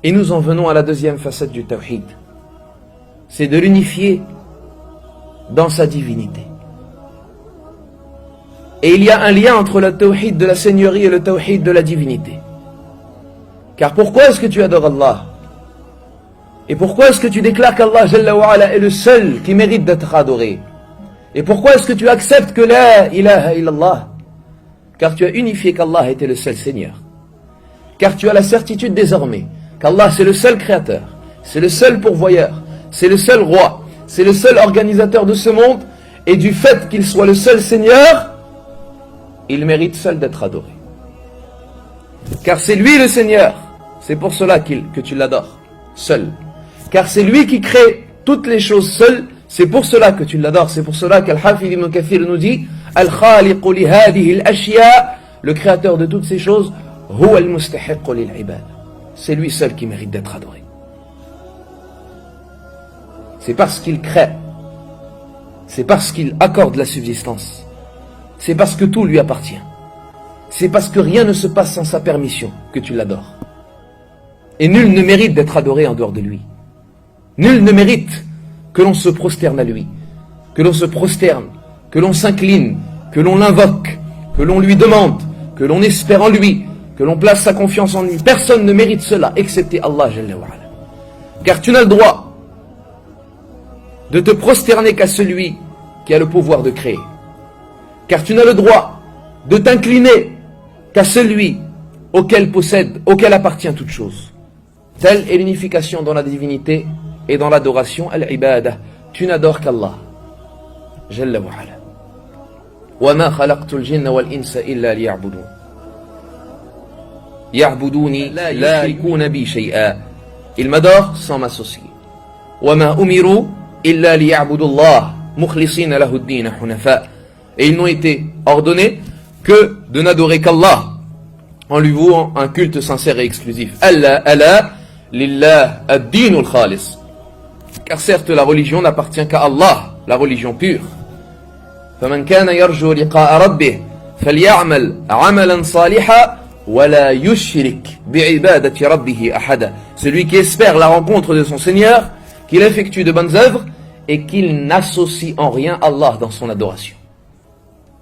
Et nous en venons à la deuxième facette du tawhid. C'est de l'unifier dans sa divinité. Et il y a un lien entre le tawhid de la seigneurie et le tawhid de la divinité. Car pourquoi est-ce que tu adores Allah? Et pourquoi est-ce que tu déclares qu'Allah Jalla wa Ala est le seul qui mérite d'être adoré? Et pourquoi est-ce que tu acceptes que la ilaha illallah? Car tu as unifié qu'Allah était le seul Seigneur. Car tu as la certitude désormais qu'Allah c'est le seul créateur, c'est le seul pourvoyeur, c'est le seul roi, c'est le seul organisateur de ce monde, et du fait qu'il soit le seul Seigneur, il mérite seul d'être adoré. Car c'est lui le Seigneur, c'est pour cela que tu l'adores, seul. Car c'est lui qui crée toutes les choses seul, c'est pour cela que tu l'adores, c'est pour cela qu'Al-Hafidh ibn Kathir nous dit Al-Khaliqu li hadihi al-ashya, le créateur de toutes ces choses, huwa al-mustahiqu lil-ibad. C'est lui seul qui mérite d'être adoré. C'est parce qu'il crée, c'est parce qu'il accorde la subsistance, c'est parce que tout lui appartient, c'est parce que rien ne se passe sans sa permission que tu l'adores. Et nul ne mérite d'être adoré en dehors de lui. Nul ne mérite que l'on se prosterne à lui, que l'on se prosterne, que l'on s'incline, que l'on l'invoque, que l'on lui demande, que l'on espère en lui, que l'on place sa confiance en lui. Personne ne mérite cela, excepté Allah Jalla wa Ala. Car tu n'as le droit de te prosterner qu'à celui qui a le pouvoir de créer. Car tu n'as le droit de t'incliner qu'à celui auquel appartient toute chose. Telle est l'unification dans la divinité et dans l'adoration, al-ibadah. Tu n'adores qu'Allah Jalla wa Ala. Wa ma khalaqtul jinna wal insa illa liya'budun. Ya'buduni la yushrikuna bi shay'a. Ils m'adorent sans m'associer. Wa ma umiru illa liya'budu Allah mukhlisina lahu ad-din hunafa. Et ils n'ont été ordonnés que de n'adorer qu'Allah en lui vouant un culte sincère et exclusif. Alla lillah ad-dinul khalis. Car certes la religion n'appartient qu'à Allah, la religion pure. فمن كان يرجو لقاء ربه فليعمل عملا صالحا ولا يشرك بعبادة ربه أحدا. Celui qui espère la rencontre de son Seigneur, qu'il effectue de bonnes œuvres et qu'il n'associe en rien Allah dans son adoration.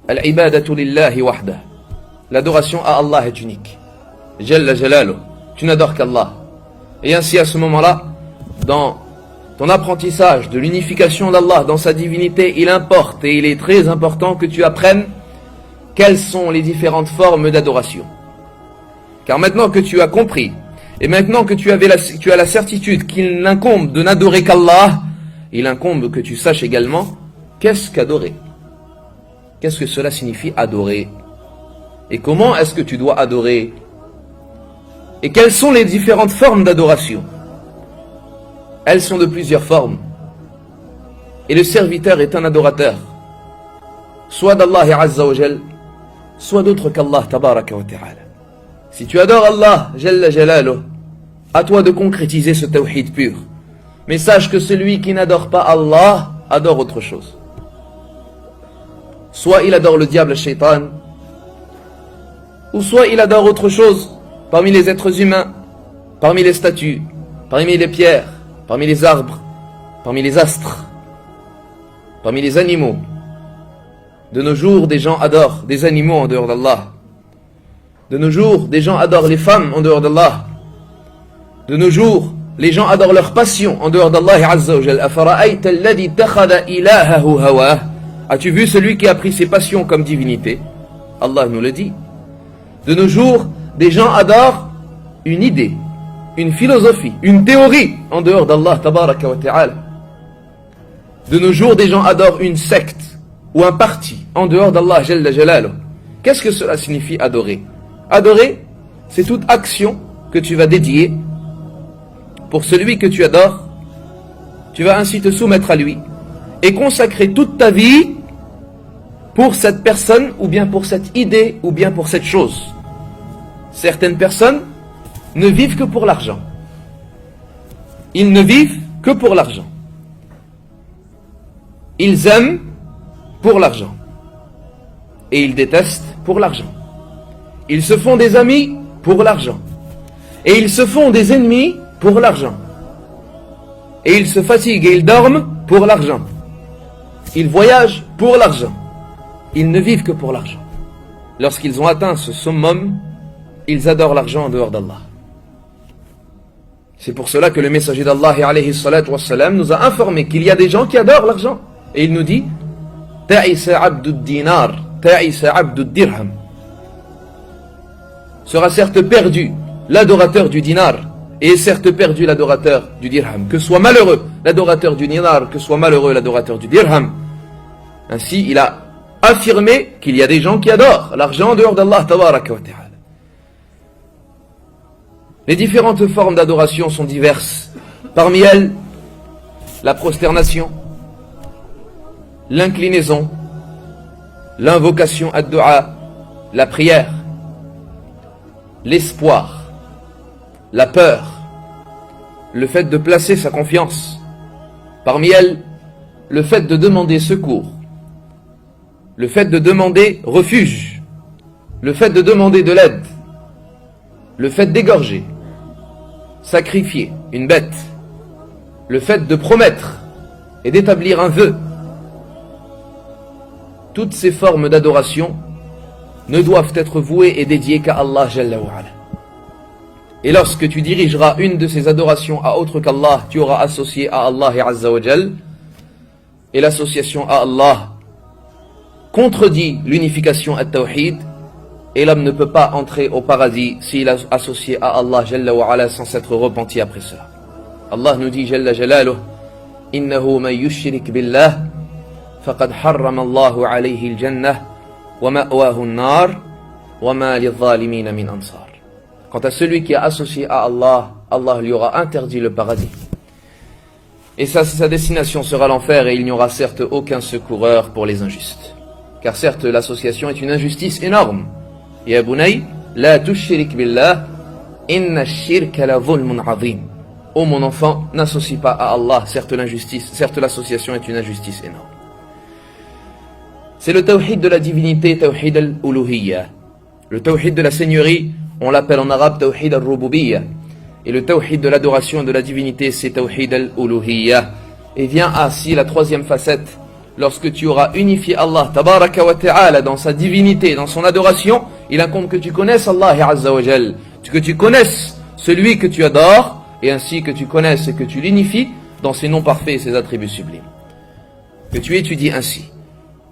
Al-ibadatu lillahi wahda. L'adoration à Allah est unique. Jalla jalaluh. Tu n'adores qu'Allah. Et ainsi à ce moment-là, dans ton apprentissage de l'unification d'Allah dans sa divinité, il importe et il est très important que tu apprennes quelles sont les différentes formes d'adoration. Car maintenant que tu as compris, et maintenant que tu as la certitude qu'il n'incombe de n'adorer qu'Allah, il incombe que tu saches également qu'est-ce qu'adorer. Qu'est-ce que cela signifie adorer? Et comment est-ce que tu dois adorer? Et quelles sont les différentes formes d'adoration? Elles sont de plusieurs formes. Et le serviteur est un adorateur, soit d'Allah Azza wa Jal, soit d'autre qu'Allah Tabaraka wa Ta'ala. Si tu adores Allah Jalla Jalaluh, à toi de concrétiser ce tawhid pur. Mais sache que celui qui n'adore pas Allah adore autre chose. Soit il adore le diable, le shaitan, ou soit il adore autre chose parmi les êtres humains, parmi les statues, parmi les pierres, parmi les arbres, parmi les astres, parmi les animaux. De nos jours, des gens adorent des animaux en dehors d'Allah. De nos jours, des gens adorent les femmes en dehors d'Allah. De nos jours, les gens adorent leur passion en dehors d'Allah Azza wa Jal. Afara'ayta alladhi takhadha ilahahu hawah. As-tu vu celui qui a pris ses passions comme divinité? Allah nous le dit. De nos jours, des gens adorent une idée, une philosophie, une théorie en dehors d'Allah Tabaraka wa Ta'ala. De nos jours, des gens adorent une secte ou un parti en dehors d'Allah Jalla Jalaluh. Qu'est-ce que cela signifie adorer? Adorer, c'est toute action que tu vas dédier pour celui que tu adores. Tu vas ainsi te soumettre à lui et consacrer toute ta vie pour cette personne ou bien pour cette idée ou bien pour cette chose. Certaines personnes ne vivent que pour l'argent. Ils ne vivent que pour l'argent. Ils aiment pour l'argent. Et ils détestent pour l'argent. Ils se font des amis pour l'argent. Et ils se font des ennemis pour l'argent. Et ils se fatiguent et ils dorment pour l'argent. Ils voyagent pour l'argent. Ils ne vivent que pour l'argent. Lorsqu'ils ont atteint ce summum, ils adorent l'argent en dehors d'Allah. C'est pour cela que le messager d'Allah alayhi salatu wassalam nous a informé qu'il y a des gens qui adorent l'argent. Et il nous dit Ta'isa abdud dinar, ta'isa abdud dirham. Sera certes perdu l'adorateur du dinar, et est certes perdu l'adorateur du dirham. Que soit malheureux l'adorateur du dinar, que soit malheureux l'adorateur du dirham. Ainsi, il a affirmé qu'il y a des gens qui adorent l'argent en dehors d'Allah tabaraka wa ta'ala. Les différentes formes d'adoration sont diverses. Parmi elles, la prosternation, l'inclinaison, l'invocation ad-du'a, la prière, l'espoir, la peur, le fait de placer sa confiance. Parmi elles, le fait de demander secours, le fait de demander refuge, le fait de demander de l'aide, le fait d'égorger, sacrifier une bête, le fait de promettre et d'établir un vœu. Toutes ces formes d'adoration ne doivent être vouées et dédiées qu'à Allah Jalla wa Ala. Et lorsque tu dirigeras une de ces adorations à autre qu'Allah, tu auras associé à Allah Azza wa Jal, et l'association à Allah contredit l'unification at-tawhid, et l'homme ne peut pas entrer au paradis s'il a associé à Allah Jalla wa Ala sans s'être repenti après cela. Allah nous dit Jalla Jalaluh Innahu man yushrik billah faqad harrama Allahu alayhi al-jannah wa ma'wahu an-nar wa ma lidh-dhalimin min ansar. Quant à celui qui a associé à Allah, Allah lui aura interdit le paradis. Et sa destination sera l'enfer, et il n'y aura certes aucun secoureur pour les injustes. Car certes, l'association est une injustice énorme. Ya bunay, la tushrik billah, inna ash-shirka la dhulmun azim. Ô mon enfant, n'associe pas à Allah, certes l'injustice, certes l'association est une injustice énorme. C'est le tawhid de la divinité, tawhid al-uluhiyya. Le tawhid de la seigneurie, on l'appelle en arabe tawhid al-rububiyya. Et le tawhid de l'adoration et de la divinité, c'est tawhid al-uluhiyya. Et vient ainsi la troisième facette. Lorsque tu auras unifié Allah tabaraka wa ta'ala dans sa divinité, dans son adoration, il incombe que tu connaisses Allah Azza wa Jal, que tu connaisses celui que tu adores, et ainsi que tu connaisses et que tu l'unifies dans ses noms parfaits et ses attributs sublimes. Que tu étudies ainsi.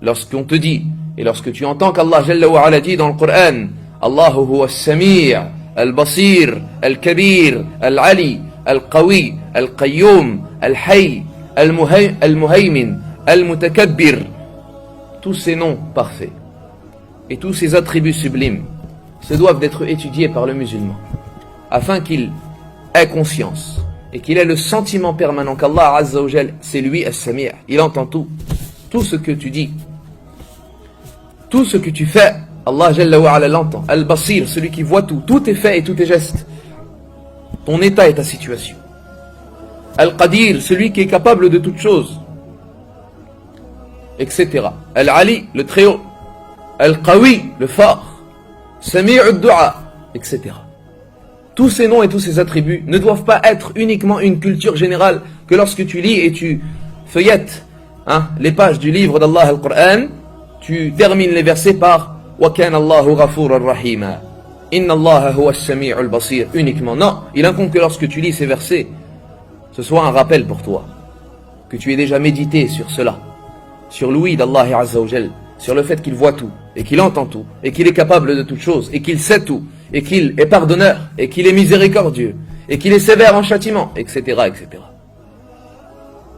Lorsqu'on te dit, et lorsque tu entends qu'Allah Jalla wa Ala dit dans le Coran, Allahu huwa as-sami' al-basir, al-kabir, al-ali, al-qawi, al-qayyum, al-hayy, al-muhaymin, al-mutakabbir, tous ces noms parfaits et tous ces attributs sublimes se doivent d'être étudiés par le musulman afin qu'il ait conscience et qu'il ait le sentiment permanent qu'Allah Azza wa Jal, c'est lui as-sami', il entend tout ce que tu dis, tout ce que tu fais, Allah Jalla wa Ala l'entend. Al-Basir, celui qui voit tout tes faits et tous tes gestes, ton état et ta situation. Al-Qadir, celui qui est capable de toutes choses, etc. Al-Ali, le très haut. Al-Qawi, le fort. Sami'ud du'a, etc. Tous ces noms et tous ces attributs ne doivent pas être uniquement une culture générale que lorsque tu lis et tu feuillettes les pages du livre d'Allah al-Qur'an, tu termines les versets par wa kana Allahu ghafuran rahima. Inna Allah huwa as-sami'ul basir. Uniquement. Non, il incombe que lorsque tu lis ces versets, ce soit un rappel pour toi, que tu aies déjà médité sur cela, sur l'ouïe d'Allah Azza wa Jal, sur le fait qu'il voit tout, et qu'il entend tout, et qu'il est capable de toutes choses, et qu'il sait tout, et qu'il est pardonneur, et qu'il est miséricordieux, et qu'il est sévère en châtiment, etc., etc.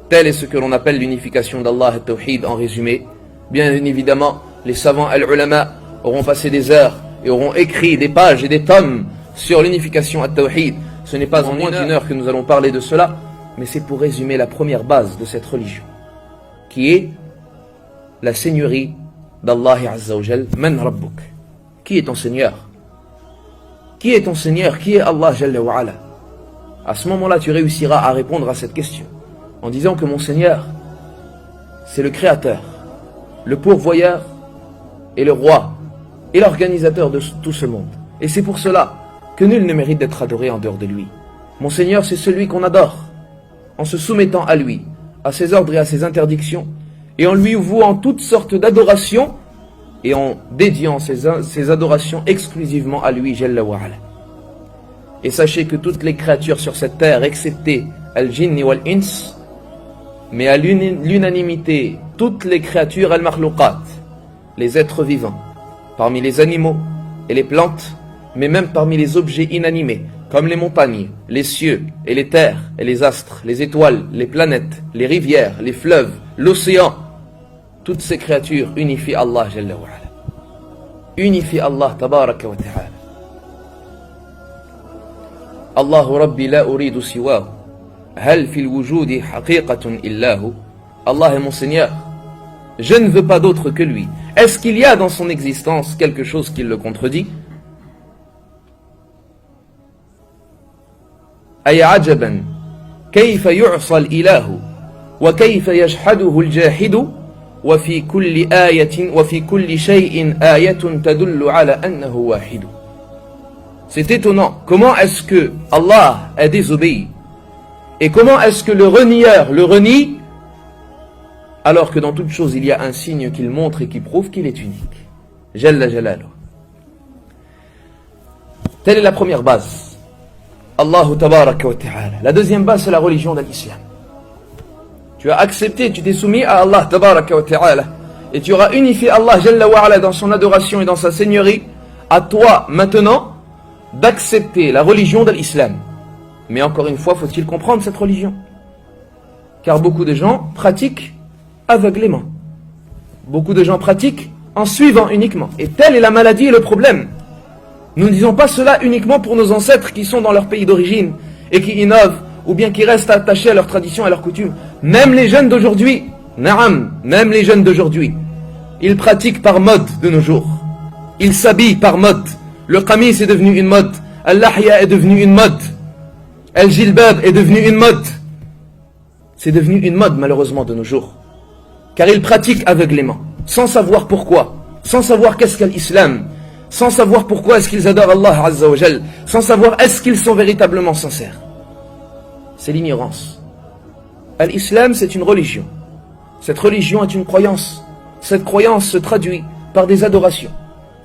Tel est ce que l'on appelle l'unification d'Allah al-Tawhid en résumé. Bien évidemment, les savants al-ulama auront passé des heures et auront écrit des pages et des tomes sur l'unification al-Tawhid. Ce n'est pas en moins d'une heure que nous allons parler de cela, mais c'est pour résumer la première base de cette religion, qui est la seigneurie d'Allah Azza wa Jal. Man Rabbuk. Qui est ton Seigneur? Qui est ton Seigneur? Qui est Allah Jalla wa Ala? À ce moment-là, tu réussiras à répondre à cette question en disant que mon Seigneur, c'est le Créateur, le pourvoyeur et le roi et l'organisateur de tout ce monde. Et c'est pour cela que nul ne mérite d'être adoré en dehors de lui. Mon Seigneur, c'est celui qu'on adore, en se soumettant à lui, à ses ordres et à ses interdictions, et en lui vouant toutes sortes d'adorations, et en dédiant ces adorations exclusivement à lui, Jalla wa Ala. Et sachez que toutes les créatures sur cette terre, excepté al-jinni wal-ins, mais à l'unanimité, toutes les créatures al-makhlouqat, les êtres vivants, parmi les animaux et les plantes, mais même parmi les objets inanimés, comme les montagnes, les cieux et les terres et les astres, les étoiles, les planètes, les rivières, les fleuves, l'océan, toutes ces créatures unifient Allah Jalla wa Ala. Unifient Allah Tabaraka wa Ta'ala. Allahu Rabbi la uridu siwahu. Hal fil wujudi haqiqatun illahu. Allah est mon Seigneur. Je ne veux pas d'autre que lui. Est-ce qu'il y a dans son existence quelque chose qui le contredit? أي عجبا كيف يعصى الإله وكيف يجحده الجاحد وفي كل آية وفي كل شيء آية تدل على أنه واحد. C'est étonnant. Comment est-ce que Allah est désobéi? Et comment est-ce que le renieur le renie alors que dans toute chose il y a un signe qu'il montre et qui prouve qu'il est unique? Jalla Jalaluh. Telle est la première base. Allahu Tabaraka wa Ta'ala. La deuxième base, c'est la religion de l'islam. Tu as accepté, tu t'es soumis à Allah Tabaraka wa Ta'ala. Et tu auras unifié Allah Jalla wa Ala dans son adoration et dans sa seigneurie. À toi, maintenant, d'accepter la religion de l'islam. Mais encore une fois, faut-il comprendre cette religion? Car beaucoup de gens pratiquent aveuglément. Beaucoup de gens pratiquent en suivant uniquement. Et telle est la maladie et le problème. Nous ne disons pas cela uniquement pour nos ancêtres qui sont dans leur pays d'origine et qui innovent ou bien qui restent attachés à leurs traditions et à leurs coutumes. Même les jeunes d'aujourd'hui, naam, même les jeunes d'aujourd'hui, ils pratiquent par mode de nos jours. Ils s'habillent par mode. Le qamis est devenu une mode. Al-lahya est devenu une mode. Al-jilbab est devenu une mode. C'est devenu une mode malheureusement de nos jours. Car ils pratiquent aveuglément, sans savoir pourquoi, sans savoir qu'est-ce qu'est l'islam, sans savoir pourquoi est-ce qu'ils adorent Allah Azza wa Jal, sans savoir est-ce qu'ils sont véritablement sincères. C'est l'ignorance. L'islam, c'est une religion. Cette religion est une croyance. Cette croyance se traduit par des adorations,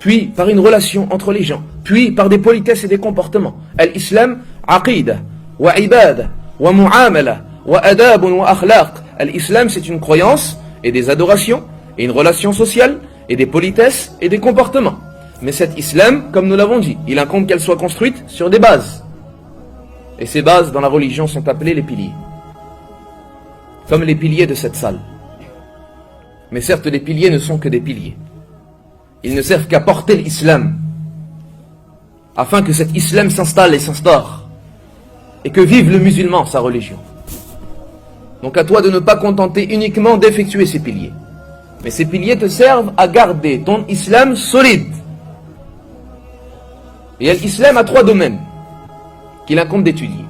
puis par une relation entre les gens, puis par des politesses et des comportements. L'islam, aqida, wa ibada, wa mu'amala, wa adab wa akhlaq. L'islam, c'est une croyance et des adorations, et une relation sociale, et des politesses et des comportements. Mais cet islam, comme nous l'avons dit, il incombe qu'elle soit construite sur des bases. Et ces bases dans la religion sont appelées les piliers. Comme les piliers de cette salle. Mais certes, les piliers ne sont que des piliers. Ils ne servent qu'à porter l'islam, afin que cet islam s'installe et s'instaure, et que vive le musulman sa religion. Donc à toi de ne pas contenter uniquement d'effectuer ces piliers. Mais ces piliers te servent à garder ton islam solide. Et l'islam a trois domaines qu'il incombe d'étudier.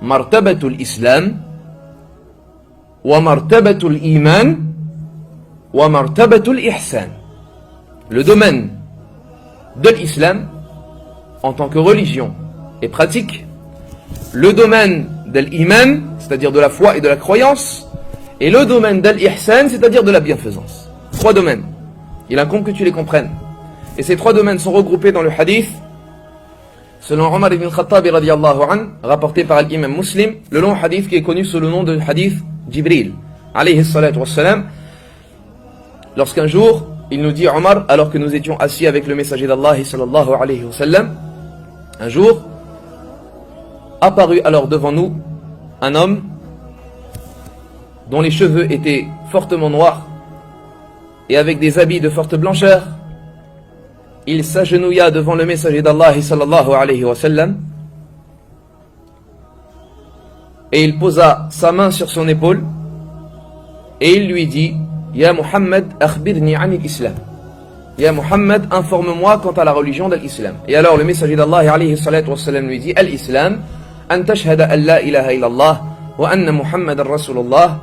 Martabatul Islam, wa martabatul Iman, wa martabatul Ihsan. Le domaine de l'islam en tant que religion et pratique, le domaine de l'iman, c'est-à-dire de la foi et de la croyance, et le domaine de l'ihsan, c'est-à-dire de la bienfaisance. Trois domaines. Il incombe que tu les comprennes. Et ces trois domaines sont regroupés dans le hadith, selon Omar ibn Khattab radiyallahu an, rapporté par l'imam Muslim, le long hadith qui est connu sous le nom de hadith Jibril, alayhi salatu wassalam. Lorsqu'un jour, il nous dit Omar, alors que nous étions assis avec le messager d'Allah sallallahu alayhi wa sallam, un jour, apparut alors devant nous un homme dont les cheveux étaient fortement noirs et avec des habits de forte blancheur. Il s'agenouilla devant le messager d'Allah sallallahu alayhi wa sallam et il posa sa main sur son épaule et il lui dit: Ya Muhammad, akhbirni anil islam. Ya Muhammad, informe-moi quant à la religion de l'islam. Et alors le messager d'Allah alayhi salatu wa sallam lui dit: Al-Islam, an tashhada an la ilaha illallah wa anna Muhammadan Rasulullah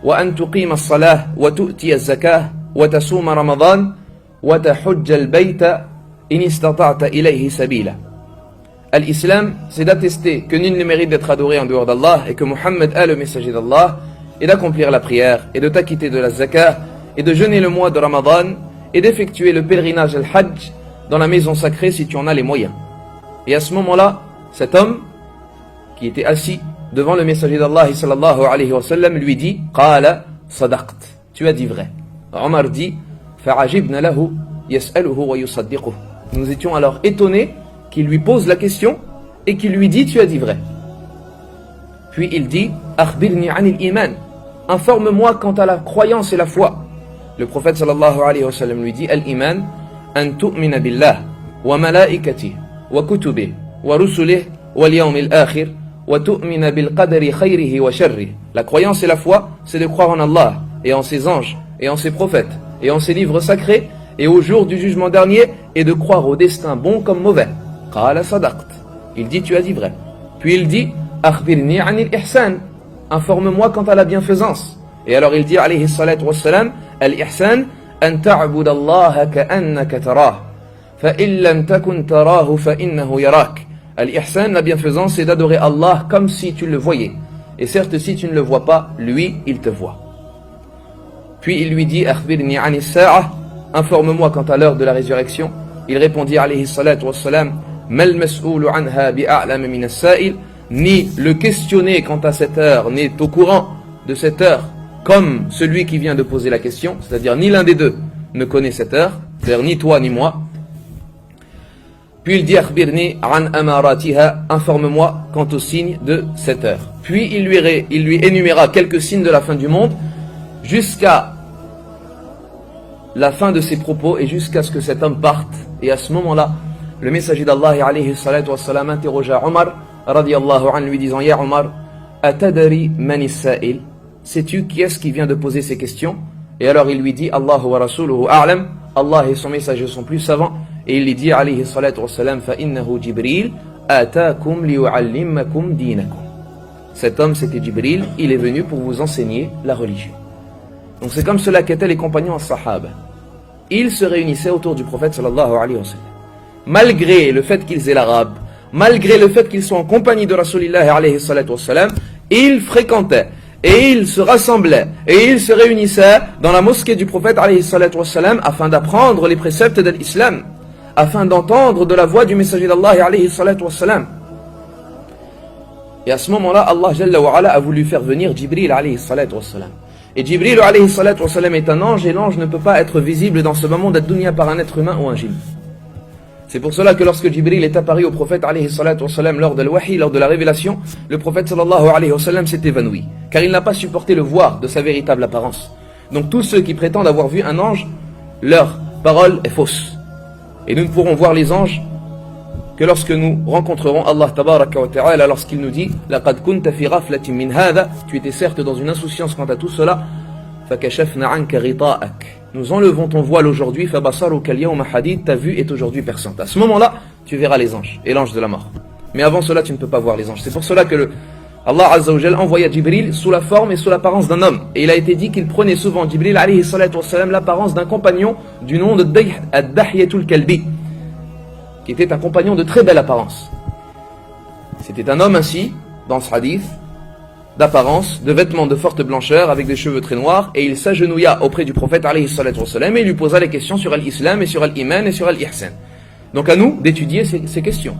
wa an tuqima as-salah wa tu'ti az-zakah wa tasuma Ramadan wa tahujja al-bayta in istata'ta ilayhi sabila. L'islam, c'est d'attester que nul ne mérite d'être adoré en dehors d'Allah et que Muhammad est le messager d'Allah, et d'accomplir la prière, et de t'acquitter de la zakat, et de jeûner le mois de Ramadan, et d'effectuer le pèlerinage al-Hajj dans la maison sacrée si tu en as les moyens. Et à ce moment-là, cet homme qui était assis devant le messager d'Allah sallallahu alayhi wa sallam lui dit « Qala sadaqt » tu as dit vrai. Omar dit « Fa'ajibna lahu yas'aluhu wa yusaddiquhu » Nous étions alors étonnés qu'il lui pose la question et qu'il lui dit « Tu as dit vrai ». Puis il dit « Akhbirni anil iman » informe-moi quant à la croyance et la foi. Le prophète sallallahu alayhi wa sallam lui dit « Al-iman an tu'mina billah wa malaikatih wa kutubih wa rusulih wal yawmil akhir wa tu'mina bil qadari khayrihi wa sharrih » La croyance et la foi, c'est de croire en Allah et en ses anges et en ses prophètes et en ses livres sacrés et au jour du jugement dernier et de croire au destin bon comme mauvais. Qala sadaqt. Il dit tu as dit vrai. Puis il dit akhbirni anil ihsan. Informe-moi quant à la bienfaisance. Et alors il dit alayhi salatu wassalam al-ihsan an ta'budu Allah ka'annaka tarah fa in lam takun tarahu fa innahu yarak. Al-ihsan, la bienfaisance, c'est d'adorer Allah comme si tu le voyais. Et certes, si tu ne le vois pas, lui, il te voit. Puis il lui dit akhbirni anis sa'ah. Informe-moi quant à l'heure de la résurrection. Il répondit alayhi salatu wassalam mal mas'oulu anha bi'a'lam min as-sa'il. Ni le questionné quant à cette heure n'est au courant de cette heure comme celui qui vient de poser la question, c'est-à-dire ni l'un des deux ne connaît cette heure, c'est-à-dire ni toi ni moi. Puis il dit akhbirni an amaratiha, informe-moi quant aux signes de cette heure. Puis il lui énuméra quelques signes de la fin du monde jusqu'à la fin de ses propos et jusqu'à ce que cet homme parte. Et à ce moment-là, le messager d'Allah alayhi salatu wassalam interrogea Omar radiyallahu anhu lui disant Ya Omar, atadari man is-sa'il, sais-tu qui est-ce qui vient de poser ces questions? Et alors il lui dit Allahu wa rasuluhu a'lam, Allah et son messager sont plus savants. Et il lui dit alayhi salatu wassalam fa innahu Jibril atakum liyu'allimakum dinakum. Cet homme c'était Jibril, il est venu pour vous enseigner la religion. Donc c'est comme cela qu'étaient les compagnons as-sahaba. Ils se réunissaient autour du prophète sallallahu alayhi wa sallam. Malgré le fait qu'ils aient l'arabe, malgré le fait qu'ils soient en compagnie de Rasulillah alayhi salatu wassalam, ils fréquentaient et ils se rassemblaient et ils se réunissaient dans la mosquée du prophète alayhi salatu wassalam afin d'apprendre les préceptes de l'islam, afin d'entendre de la voix du messager d'Allah alayhi salatu wassalam. Et à ce moment-là, Allah Jalla wa Ala a voulu faire venir Jibril alayhi salatu wassalam. Et Jibril alayhi salatu wassalam est un ange et l'ange ne peut pas être visible dans ce moment d'ad-dunya par un être humain ou un djinn. C'est pour cela que lorsque Jibril est apparu au prophète alayhi salatu wassalam lors de l'wahi, lors de la révélation, le prophète sallallahu alayhi wa sallam s'est évanoui, car il n'a pas supporté le voir de sa véritable apparence. Donc tous ceux qui prétendent avoir vu un ange, leur parole est fausse. Et nous ne pourrons voir les anges que lorsque nous rencontrerons Allah tabaraka wa ta'ala, lorsqu'il nous dit laqad kunta fi ghaflatin min hadha, tu étais certes dans une insouciance quant à tout cela, fakashafna anka ghita'ak. Nous enlevons ton voile aujourd'hui, fabasaruka al-yawma hadid, ta vue est aujourd'hui perçante. À ce moment-là, tu verras les anges et l'ange de la mort. Mais avant cela, tu ne peux pas voir les anges. C'est pour cela que Allah Azza wa Jal envoya Jibril sous la forme et sous l'apparence d'un homme. Et il a été dit qu'il prenait souvent Jibril alayhi salatu wassalam l'apparence d'un compagnon du nom de Ad-Dahyatul Kalbi, qui était un compagnon de très belle apparence. C'était un homme ainsi, dans ce hadith, d'apparence, de vêtements de forte blancheur, avec des cheveux très noirs, et il s'agenouilla auprès du prophète alayhi salatu wassalam et il lui posa les questions sur l'islam et sur l'iman et sur l'ihsan. Donc à nous d'étudier ces questions.